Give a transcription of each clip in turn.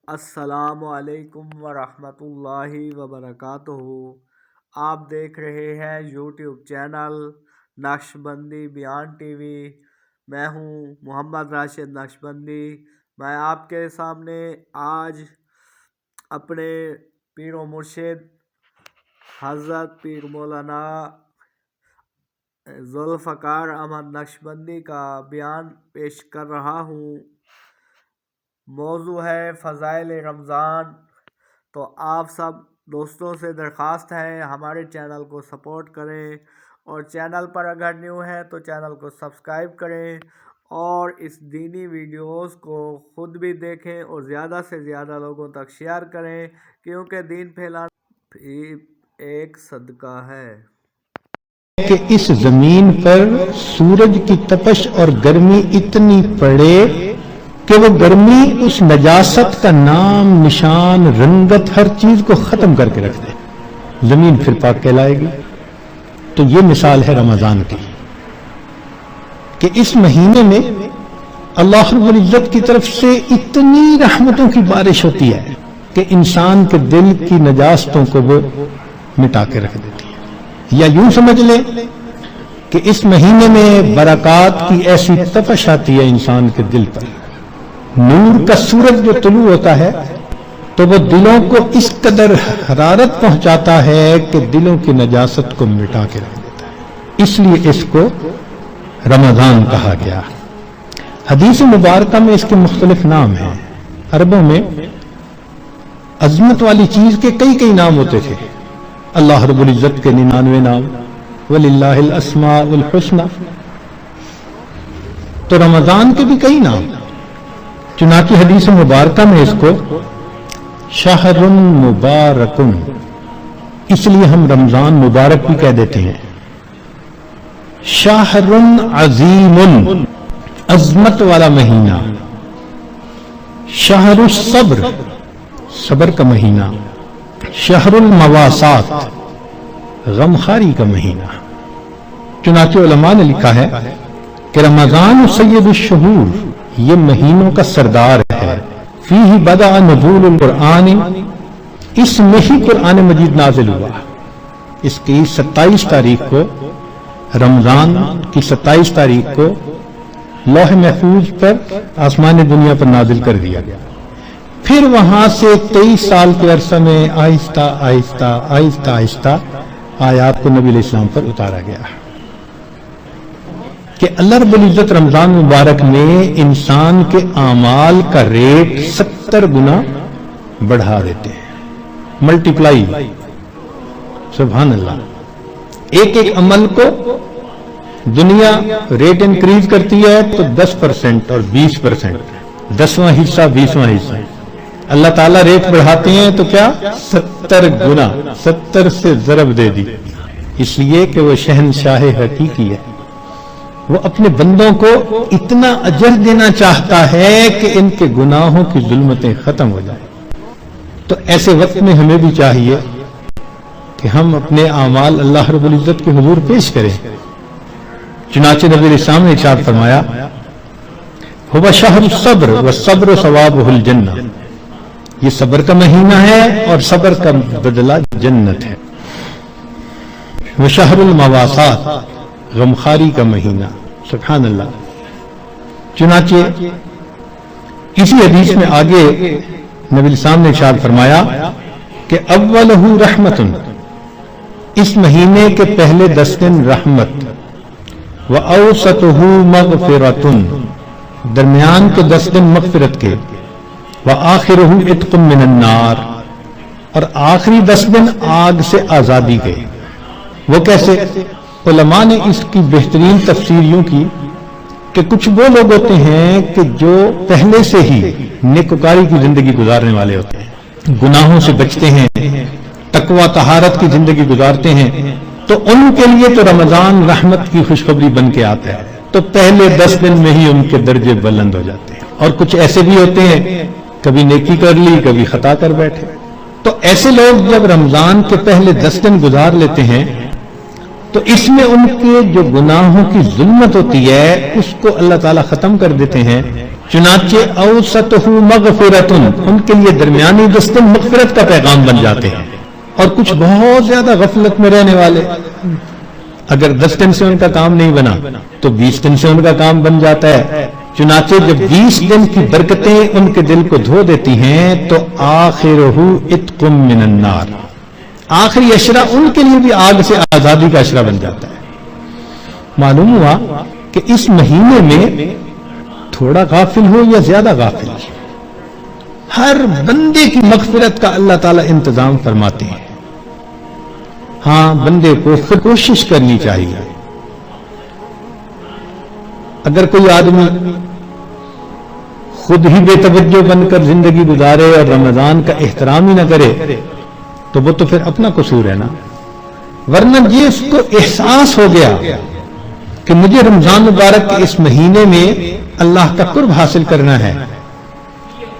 السلام علیکم ورحمۃ اللہ وبرکاتہ۔ آپ دیکھ رہے ہیں یوٹیوب چینل نقش بندی بیان ٹی وی۔ میں ہوں محمد راشد نقش بندی۔ میں آپ کے سامنے آج اپنے پیر و مرشد حضرت پیر مولانا ذوالفقار احمد نقش بندی کا بیان پیش کر رہا ہوں۔ موضوع ہے فضائل رمضان۔ تو آپ سب دوستوں سے درخواست ہے ہمارے چینل کو سپورٹ کریں، اور چینل پر اگر نیو ہیں تو چینل کو سبسکرائب کریں، اور اس دینی ویڈیوز کو خود بھی دیکھیں اور زیادہ سے زیادہ لوگوں تک شیئر کریں، کیونکہ دین پھیلانا ایک صدقہ ہے۔ کہ اس زمین پر سورج کی تپش اور گرمی اتنی پڑے کہ وہ گرمی اس نجاست کا نام نشان رنگت ہر چیز کو ختم کر کے رکھ دے، زمین پھر پاک کہلائے گی۔ تو یہ مثال ہے رمضان کی، کہ اس مہینے میں اللہ رب العزت کی طرف سے اتنی رحمتوں کی بارش ہوتی ہے کہ انسان کے دل کی نجاستوں کو وہ مٹا کے رکھ دیتی ہے۔ یا یوں سمجھ لیں کہ اس مہینے میں برکات کی ایسی تپش آتی ہے انسان کے دل پر، نور کا سورج جو طلوع ہوتا ہے تو وہ دلوں کو اس قدر حرارت پہنچاتا ہے کہ دلوں کی نجاست کو مٹا کے رکھ دیتا ہے، اس لیے اس کو رمضان کہا گیا۔ حدیث مبارکہ میں اس کے مختلف نام ہیں۔ عربوں میں عظمت والی چیز کے کئی نام ہوتے تھے۔ اللہ رب العزت کے 99 نام، وَلِلَّهِ الْأَسْمَاءُ الْحُسْنَى۔ تو رمضان کے بھی کئی نام، چنانچہ حدیث مبارکہ میں اس کو شہر مبارک، اس لیے ہم رمضان مبارک بھی کہہ دیتے ہیں۔ شہر عظیم، عظمت والا مہینہ۔ شہر الصبر، صبر کا مہینہ۔ شہر المواسات، غمخاری کا مہینہ۔ چنانچہ علماء نے لکھا ہے کہ رمضان سید الشہور، یہ مہینوں کا سردار ہے۔ فیہ بدأ نزول القرآن، اس میں ہی قرآن مجید نازل ہوا۔ اس کی 27 تاریخ کو، رمضان کی 27 تاریخ کو لوح محفوظ پر آسمان دنیا پر نازل کر دیا گیا۔ پھر وہاں سے 23 سال کے عرصہ میں آہستہ آہستہ آیات کو نبی علیہ السلام پر اتارا گیا، کہ اللہ رب العزت رمضان مبارک میں انسان کے اعمال کا ریٹ 70 گنا بڑھا دیتے ہیں، ملٹیپلائی۔ سبحان اللہ۔ ایک عمل کو دنیا ریٹ انکریز کرتی ہے تو 10% اور 20%، 10واں حصہ 20واں حصہ۔ اللہ تعالیٰ ریٹ بڑھاتے ہیں تو کیا 70 گنا، 70 سے ضرب دے دی، اس لیے کہ وہ شہنشاہ حقیقی ہے۔ وہ اپنے بندوں کو اتنا اجر دینا چاہتا ہے کہ ان کے گناہوں کی ظلمتیں ختم ہو جائیں۔ تو ایسے وقت میں ہمیں بھی چاہیے کہ ہم اپنے اعمال اللہ رب العزت کے حضور پیش کریں۔ چنانچہ نبی علیہ السلام نے ارشاد فرمایا، هو شہر الصبر والصبر ثوابہ الجنہ، یہ صبر کا مہینہ ہے اور صبر کا بدلہ جنت ہے۔ وشہر المواسات، غمخاری کا مہینہ۔ سبحان اللہ۔ چنانچہ اسی حدیث میں آگے نبی السلام نے ارشاد فرمایا کہ اولہ رحمت، اس مہینے کے پہلے 10 دن رحمت، واوسطہ مغفرۃ، درمیان کے 10 دن مغفرت کے، وآخرہ عتق من النار، اور آخری 10 دن آگ سے آزادی کے۔ وہ کیسے؟ علماء نے اس کی بہترین تفسیر یوں کی کہ کچھ وہ لوگ ہوتے ہیں کہ جو پہلے سے ہی نیکوکاری کی زندگی گزارنے والے ہوتے ہیں، گناہوں سے بچتے ہیں، تقوی طہارت کی زندگی گزارتے ہیں، تو ان کے لیے تو رمضان رحمت کی خوشخبری بن کے آتا ہے، تو پہلے 10 دن میں ہی ان کے درجے بلند ہو جاتے ہیں۔ اور کچھ ایسے بھی ہوتے ہیں کبھی نیکی کر لی کبھی خطا کر بیٹھے، تو ایسے لوگ جب رمضان کے پہلے 10 دن گزار لیتے ہیں تو اس میں ان کے جو گناہوں کی ظلمت ہوتی ہے اس کو اللہ تعالیٰ ختم کر دیتے ہیں، چنانچہ اوسطہ مغفرتن، ان کے لیے درمیانی دستے مغفرت کا پیغام بن جاتے ہیں، اور کچھ بہت زیادہ غفلت میں رہنے والے اگر 10 دن سے ان کا کام نہیں بنا تو 20 دن سے ان کا کام بن جاتا ہے۔ چنانچہ جب 20 دن کی برکتیں ان کے دل کو دھو دیتی ہیں تو آخرہ عتق من النار، آخری اشرہ ان کے لیے بھی آگ سے آزادی کا اشرہ بن جاتا ہے۔ معلوم ہوا کہ اس مہینے میں تھوڑا غافل ہو یا زیادہ غافل، ہر بندے کی مغفرت کا اللہ تعالیٰ انتظام فرماتے ہیں۔ ہاں، بندے کو پھر کوشش کرنی چاہیے۔ اگر کوئی آدمی خود ہی بے توجہ بن کر زندگی گزارے اور رمضان کا احترام ہی نہ کرے تو وہ تو پھر اپنا قصور ہے نا، ورنہ یہ اس کو احساس ہو گیا کہ مجھے رمضان مبارک کے اس مہینے میں اللہ کا قرب حاصل کرنا ہے،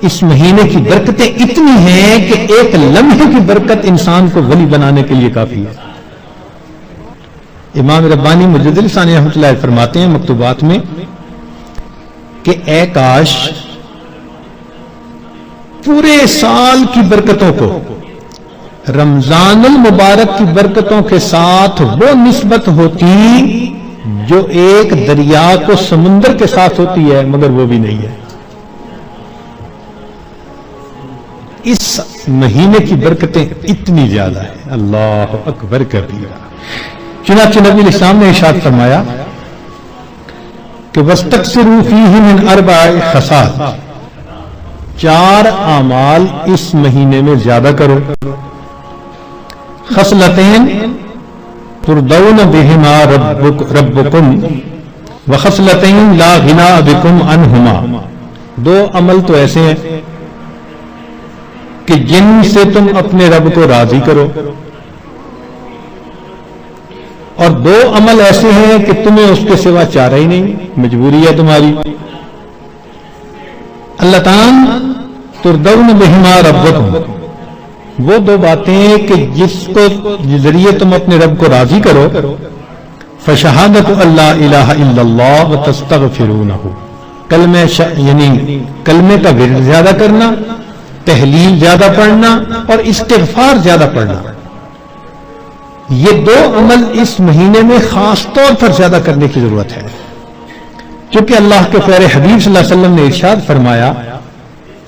اس مہینے کی برکتیں اتنی ہیں کہ ایک لمحے کی برکت انسان کو ولی بنانے کے لیے کافی ہے۔ امام ربانی مجدد ثانی رحمۃ اللہ فرماتے ہیں مکتوبات میں کہ اے کاش پورے سال کی برکتوں کو رمضان المبارک کی برکتوں کے ساتھ وہ نسبت ہوتی جو ایک دریا کو سمندر کے ساتھ ہوتی ہے، مگر وہ بھی نہیں ہے۔ اس مہینے کی برکتیں اتنی زیادہ ہیں، اللہ اکبر کبیرہ۔ چنانچہ نبی علیہ السلام نے ارشاد فرمایا کہ وَاسْتَكْثِرُوا فِيهِ مِنْ 4 خصال، 4 اعمال اس مہینے میں زیادہ کرو۔ خصلتین ترضون بهما ربکم وخصلتین لا غنى بکم عنہما، 2 عمل تو ایسے ہیں کہ جن سے تم اپنے رب کو راضی کرو، اور 2 عمل ایسے ہیں کہ تمہیں اس کے سوا چارہ ہی نہیں، مجبوری ہے تمہاری۔ اللہ تعالیٰ ترضون بہما ربکم، وہ 2 باتیں کہ جس کو ذریعے تم اپنے رب کو راضی کرو، فشہادت اللہ الہ الا اللہ وتستغفرونہ، یعنی کلمے کا ورد زیادہ کرنا، تحلیل زیادہ پڑھنا اور استغفار زیادہ پڑھنا، یہ 2 عمل اس مہینے میں خاص طور پر زیادہ کرنے کی ضرورت ہے، کیونکہ اللہ کے پیارے حبیب صلی اللہ علیہ وسلم نے ارشاد فرمایا،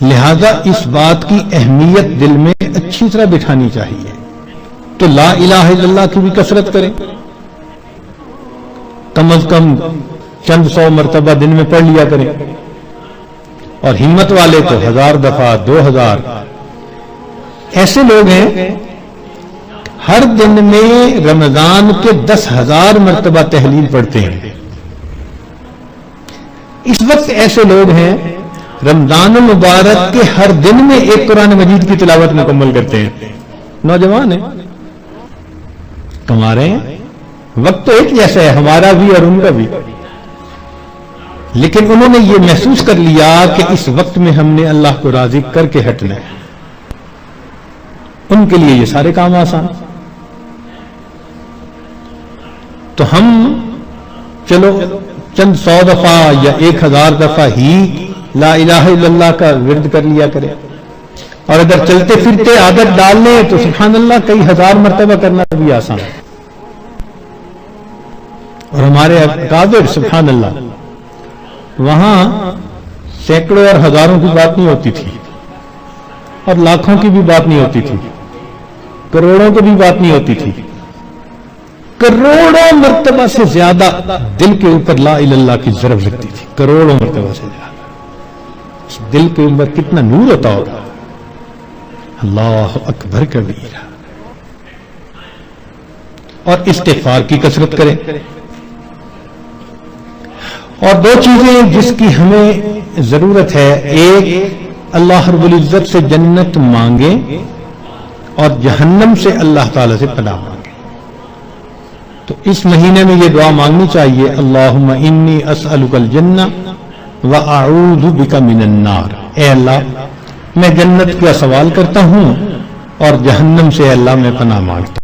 لہذا اس بات کی اہمیت دل میں اچھی طرح بٹھانی چاہیے۔ تو لا الہ الا اللہ کی بھی کثرت کریں، کم از کم چند 100 مرتبہ دن میں پڑھ لیا کریں، اور ہمت والے تو 1000 دفعہ 2000۔ ایسے لوگ ہیں ہر دن میں رمضان کے 10,000 مرتبہ تحلیل پڑھتے ہیں۔ اس وقت ایسے لوگ ہیں رمضان المبارک کے ہر دن میں ایک قرآن مجید کی تلاوت مکمل کرتے ہیں۔ نوجوان ہیں، کما رہے ہیں، وقت تو ایک جیسا ہے ہمارا بھی اور ان کا بھی، لیکن انہوں نے یہ محسوس کر لیا کہ اس وقت میں ہم نے اللہ کو راضی کر کے ہٹنا ہے، ان کے لیے یہ سارے کام آسان۔ تو ہم چلو چند 100 دفعہ یا 1000 دفعہ ہی لا الہ الا اللہ کا ورد کر لیا کریں، اور اگر چلتے پھرتے عادت ڈال لیں تو سبحان اللہ کئی 1000 مرتبہ کرنا بھی آسان ہے۔ اور ہمارے اکابر سبحان اللہ وہاں سینکڑوں اور ہزاروں کی بات نہیں ہوتی تھی، اور لاکھوں کی بھی بات نہیں ہوتی تھی، کروڑوں کی بھی بات نہیں ہوتی تھی، کروڑوں مرتبہ سے زیادہ دل کے اوپر لا الہ الا اللہ کی ضرب لگتی تھی، کروڑوں مرتبہ سے زیادہ۔ دل کے اوپر کتنا نور ہوتا ہوگا، اللہ اکبر کبیرہ۔ اور استغفار کی کثرت کریں۔ اور 2 چیزیں جس کی ہمیں ضرورت ہے، ایک اللہ رب العزت سے جنت مانگیں اور جہنم سے اللہ تعالی سے پناہ مانگیں۔ تو اس مہینے میں یہ دعا مانگنی چاہیے، اللہم انی اسألک الجنہ وَأَعُوذُ بِكَ مِنَ النَّارِ، اے اللہ میں جنت کا سوال کرتا ہوں اور جہنم سے اللہ میں پناہ مانگتا ہوں۔